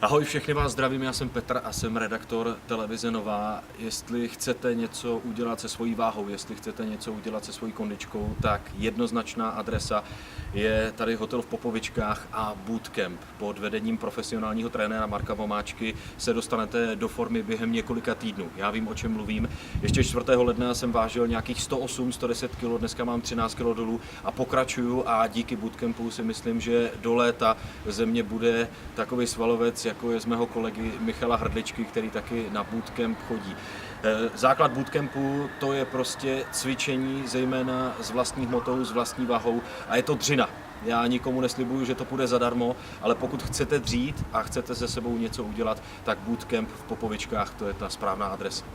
Ahoj, všechny vás zdravím, já jsem Petr a jsem redaktor televize Nová. Jestli chcete něco udělat se svojí váhou, jestli chcete něco udělat se svojí kondičkou, tak jednoznačná adresa je tady hotel v Popovičkách a Bootcamp. Pod vedením profesionálního trenéra Marka Vomáčky se dostanete do formy během několika týdnů. Já vím, o čem mluvím. Ještě 4. ledna jsem vážil nějakých 108-110 kg, dneska mám 13 kg dolů a pokračuju a díky Bootcampu si myslím, že do léta ze mě bude takový svalovec, jako je z mého kolegy Michala Hrdličky, který taky na bootcamp chodí. Základ bootcampu to je prostě cvičení, zejména s vlastní hmotou, s vlastní váhou a je to dřina. Já nikomu neslibuju, že to půjde zadarmo, ale pokud chcete dřít a chcete se sebou něco udělat, tak bootcamp v Popovičkách to je ta správná adresa.